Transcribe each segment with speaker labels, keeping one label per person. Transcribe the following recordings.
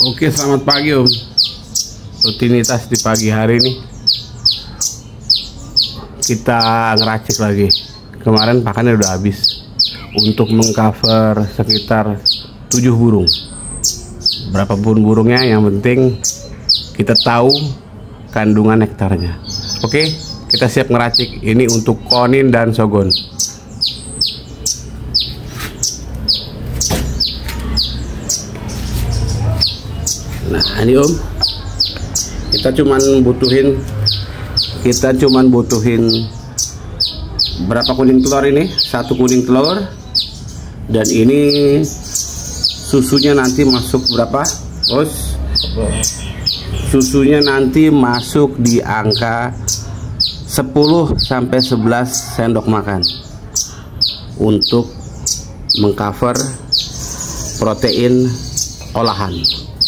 Speaker 1: Oke, selamat pagi Om. Rutinitas di pagi hari ini kita ngeracik lagi. Kemarin pakannya udah habis untuk mengcover sekitar 7 burung. Berapapun burungnya, yang penting kita tahu kandungan nektarnya. Oke, kita siap ngeracik. Ini untuk konin dan sogon. Nah ini Om, kita cuman butuhin berapa kuning telur ini? 1 kuning telur. Dan ini susunya nanti masuk berapa? Bos, susunya nanti masuk di angka 10 sampai 11 sendok makan untuk mengcover protein olahan.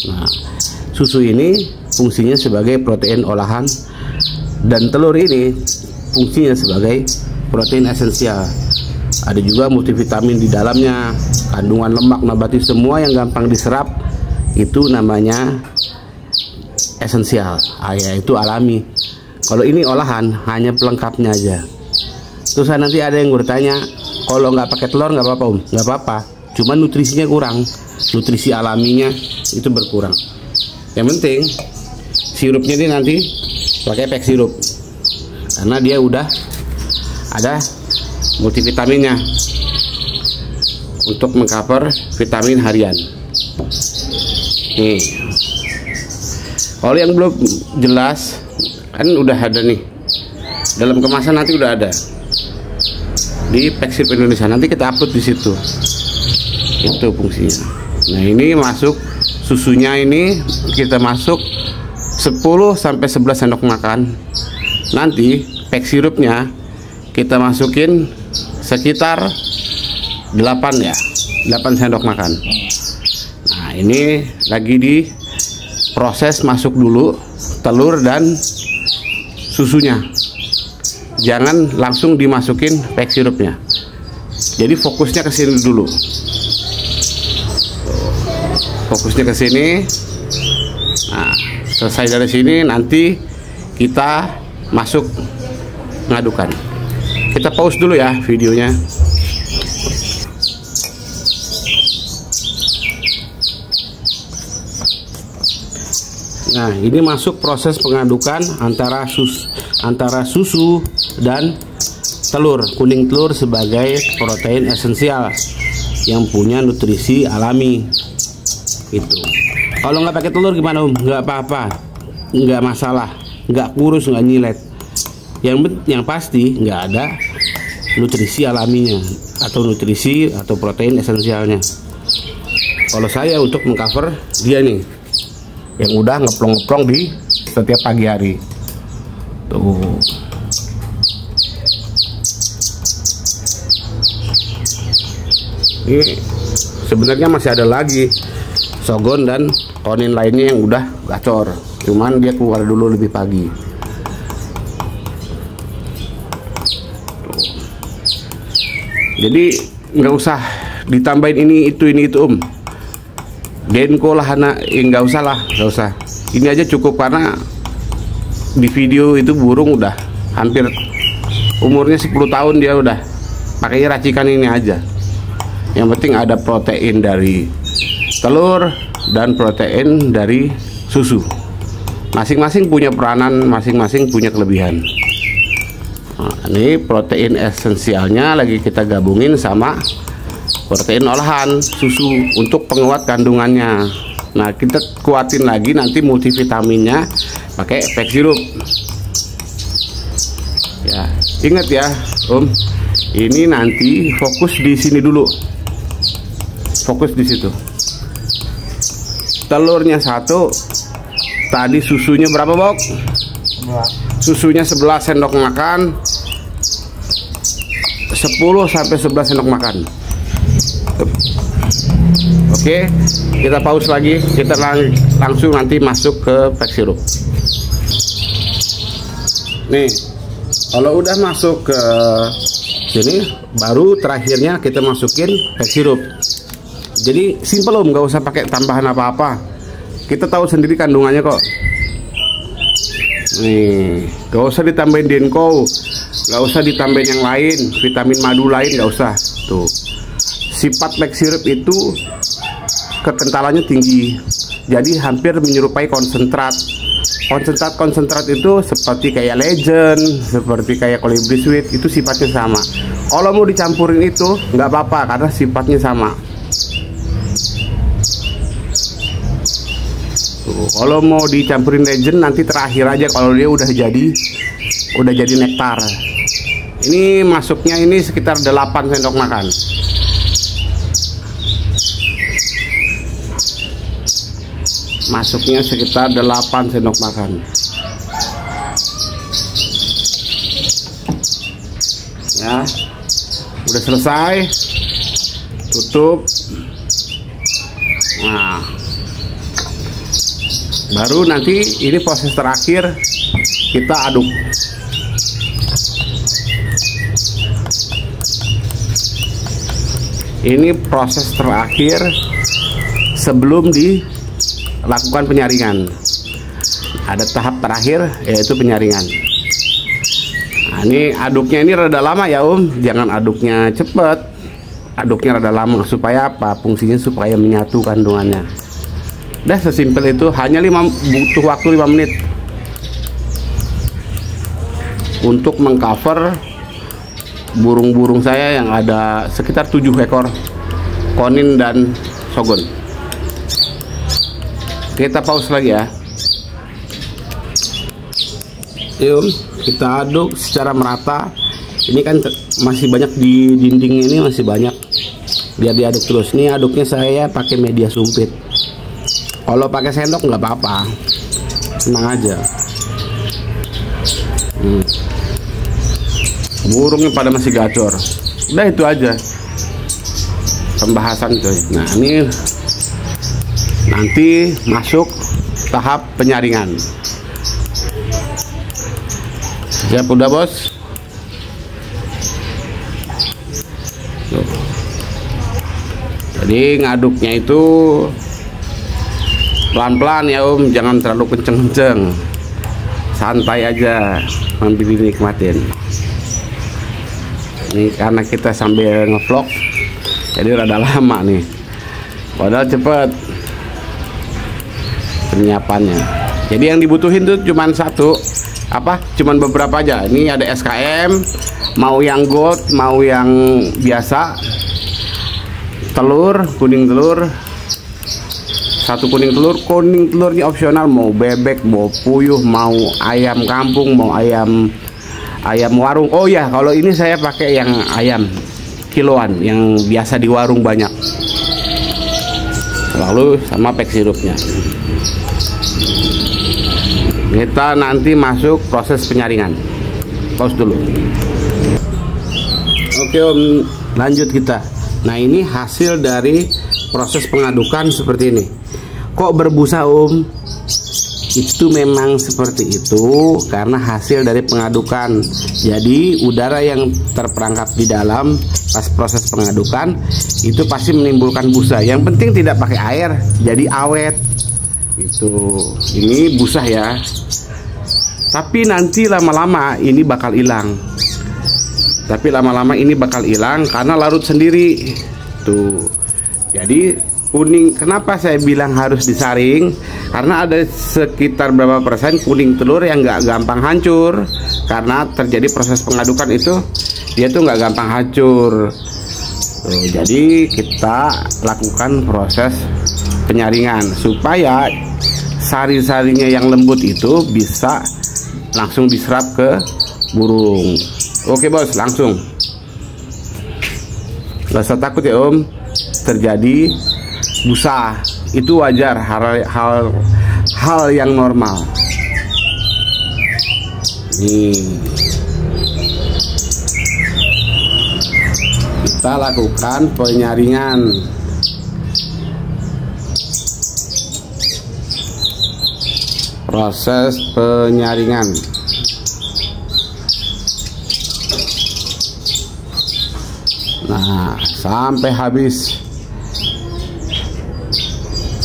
Speaker 1: Nah, susu ini fungsinya sebagai protein olahan dan telur ini fungsinya sebagai protein esensial. Ada juga multivitamin di dalamnya, kandungan lemak nabati semua yang gampang diserap itu namanya esensial, yaitu alami. Kalau ini olahan hanya pelengkapnya aja. Terus nanti ada yang bertanya, kalau nggak pakai telur nggak apa-apa Om? Nggak apa-apa, cuma nutrisinya kurang, nutrisi alaminya itu berkurang. Yang penting sirupnya ini nanti pakai pack sirup karena dia udah ada multivitaminnya untuk mengcover vitamin harian. Nih, kalau yang belum jelas kan udah ada nih dalam kemasan, nanti udah ada di pack sirup Indonesia, nanti kita upload di situ. Itu fungsinya. Nah ini masuk susunya, ini kita masuk 10 sampai 11 sendok makan. Nanti pack sirupnya kita masukin sekitar 8 sendok makan. Nah ini lagi di proses masuk dulu telur dan susunya. Jangan langsung dimasukin pack sirupnya. Jadi fokusnya ke sini dulu. Fokusnya ke sini. Nah, selesai dari sini nanti kita masuk ngadukan. Kita pause dulu ya videonya. Nah, ini masuk proses pengadukan antara susu dan telur. Kuning telur sebagai protein esensial yang punya nutrisi alami. Itu. Kalau nggak pakai telur gimana Om? Nggak apa-apa, nggak masalah, nggak kurus, nggak nyilet. Yang pasti nggak ada nutrisi alaminya atau nutrisi atau protein esensialnya. Kalau saya untuk mengcover dia nih yang udah ngeplong-ngeplong di setiap pagi hari. Tuh. Ini sebenarnya masih ada lagi sogon dan konin lainnya yang udah gacor, cuman dia keluar dulu lebih pagi. Jadi nggak usah ditambahin ini itu Om. Denko lah anak, nggak usah. Ini aja cukup karena di video itu burung udah hampir umurnya 10 tahun dia udah pakai racikan ini aja. Yang penting ada protein dari telur dan protein dari susu. Masing-masing punya peranan, masing-masing punya kelebihan. Nah, ini protein esensialnya lagi kita gabungin sama protein olahan susu untuk penguat kandungannya. Nah kita kuatin lagi nanti multivitaminnya pakai pack sirup. Ya ingat ya Om, ini nanti fokus di sini dulu, fokus di situ. Telurnya 1, tadi susunya berapa Bok? Susunya 11 sendok makan, 10 sampai 11 sendok makan. Oke, kita pause lagi, kita langsung nanti masuk ke pack sirup. Nih, kalau udah masuk ke sini, baru terakhirnya kita masukin pack sirup. Jadi simple Om, nggak usah pakai tambahan apa-apa. kita tahu sendiri kandungannya kok. Nih, gak usah ditambahin Denko, gak usah ditambahin yang lain, vitamin madu lain gak usah. Tuh, sifat Max Syrup itu kekentalannya tinggi, jadi hampir menyerupai konsentrat. Konsentrat itu seperti kayak Legend, seperti kayak Colibri Sweet, itu sifatnya sama. Kalau mau dicampurin itu nggak apa-apa karena sifatnya sama. Tuh, kalau mau dicampurin Legend nanti terakhir aja kalau dia udah jadi nektar. Ini masuknya ini sekitar 8 sendok makan. Masuknya sekitar 8 sendok makan. Ya, udah selesai. Tutup. Nah, baru nanti ini proses terakhir kita aduk. Ini proses terakhir sebelum dilakukan penyaringan. Ada tahap terakhir yaitu penyaringan. Nah, ini aduknya ini rada lama ya jangan aduknya cepet. Aduknya rada lama supaya apa? Fungsinya supaya menyatu kandungannya. Udah sesimpel itu, hanya butuh waktu 5 menit untuk mengcover burung-burung saya yang ada sekitar 7 ekor konin dan sogon. Kita pause lagi ya. Yuk kita aduk secara merata. Ini kan masih banyak di dinding ini, masih banyak, biar diaduk terus. Ini aduknya saya pakai media sumpit. Kalau pakai sendok nggak apa-apa, tenang aja. Burungnya pada masih gacor. Udah itu aja pembahasan coy. Nah ini nanti masuk tahap penyaringan. Siap udah bos? Tuh. Jadi ngaduknya itu pelan-pelan ya jangan terlalu kenceng-kenceng. Santai aja, sambil dinikmatin. Ini karena kita sambil ngevlog jadi rada lama nih, padahal cepet penyiapannya. Jadi yang dibutuhin tuh cuman cuman beberapa aja. Ini ada SKM, mau yang gold mau yang biasa. Telur, kuning telur, 1 kuning telurnya opsional, mau bebek, mau puyuh, mau ayam kampung, mau ayam warung. Oh ya, kalau ini saya pakai yang ayam kiloan yang biasa di warung banyak. Lalu sama pack sirupnya. Kita nanti masuk proses penyaringan. Pause dulu. Oke lanjut kita. Nah ini hasil dari proses pengadukan seperti ini. Kok berbusa Itu memang seperti itu karena hasil dari pengadukan. Jadi udara yang terperangkap di dalam pas proses pengadukan itu pasti menimbulkan busa. Yang penting tidak pakai air, jadi awet. Itu ini busa ya. Tapi nanti lama-lama ini bakal hilang. Karena larut sendiri. Tuh. Jadi kuning, kenapa saya bilang harus disaring? Karena ada sekitar berapa persen kuning telur yang nggak gampang hancur karena terjadi proses pengadukan itu, dia tuh nggak gampang hancur. Tuh, jadi kita lakukan proses penyaringan supaya sari-sarinya yang lembut itu bisa langsung diserap ke burung. Oke bos, langsung. Gak usah takut ya terjadi busa, itu wajar, hal yang normal. Nih kita lakukan penyaringan. Proses penyaringan. Nah sampai habis.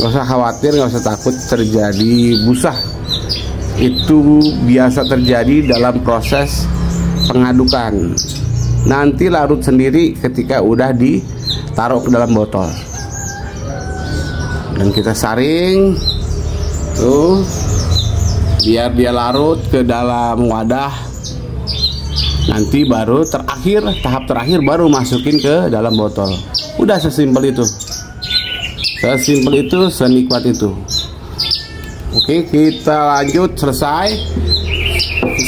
Speaker 1: Nggak usah khawatir, nggak usah takut terjadi busa. Itu biasa terjadi dalam proses pengadukan. Nanti larut sendiri ketika udah ditaruh ke dalam botol. Dan kita saring tuh biar dia larut ke dalam wadah. Nanti baru tahap terakhir baru masukin ke dalam botol. Udah sesimpel itu. Sesimpel itu, senikmat itu. Oke, kita lanjut. Selesai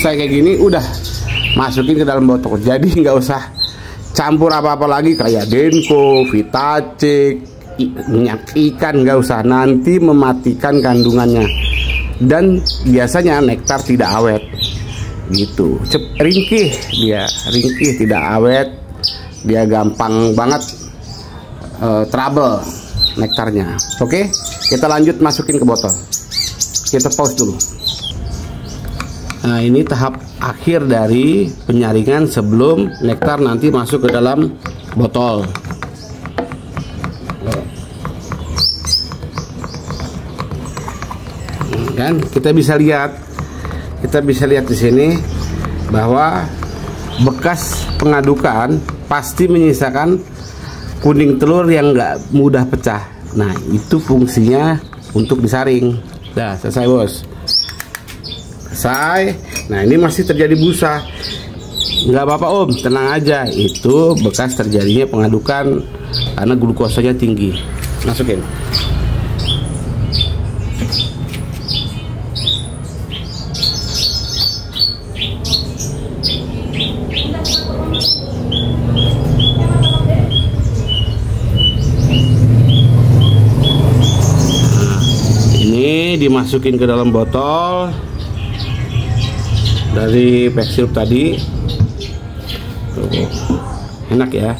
Speaker 1: kayak gini, udah masukin ke dalam botol. Jadi nggak usah campur apa-apa lagi kayak Denko, Vitacek, minyak ikan, nggak usah. Nanti mematikan kandungannya. Dan biasanya nektar tidak awet gitu. Ringkih, tidak awet. Dia gampang banget trouble nektarnya. Oke, kita lanjut masukin ke botol. Kita pause dulu. Nah, ini tahap akhir dari penyaringan sebelum nektar nanti masuk ke dalam botol. Kan kita bisa lihat di sini bahwa bekas pengadukan pasti menyisakan kuning telur yang nggak mudah pecah. Nah, itu fungsinya untuk disaring. Dah selesai, bos. Selesai. Nah, ini masih terjadi busa. Nggak apa-apa, Om, tenang aja. Itu bekas terjadinya pengadukan karena glukosanya tinggi. Masukin. Dimasukin ke dalam botol dari pack sirup tadi. Tuh, enak ya.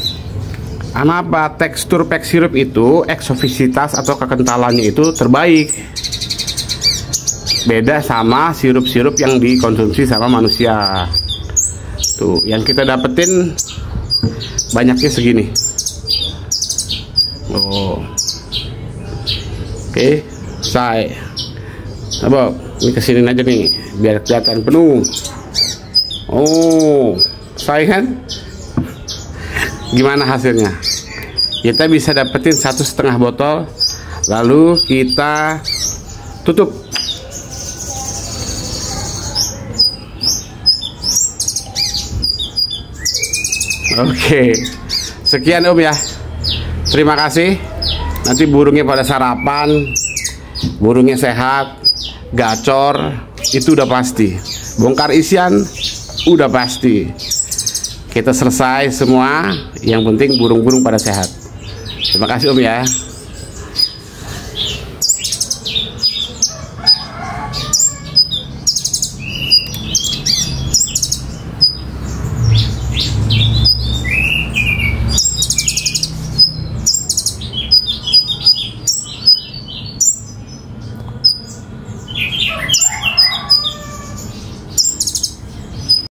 Speaker 1: Kenapa tekstur pack sirup itu, eksofisitas atau kekentalannya itu terbaik, beda sama sirup-sirup yang dikonsumsi sama manusia. Tuh, yang kita dapetin banyaknya segini. Oh, oke, selesai. Coba ini kesini aja nih biar kelihatan penuh. Oh, saya kan gimana hasilnya? Kita bisa dapetin 1,5 botol, lalu kita tutup. Oke, sekian Om ya. Terima kasih. Nanti burungnya pada sarapan, burungnya sehat, gacor, itu udah pasti. Bongkar isian udah pasti. Kita selesai semua. Yang penting burung-burung pada sehat. Terima kasih Om ya.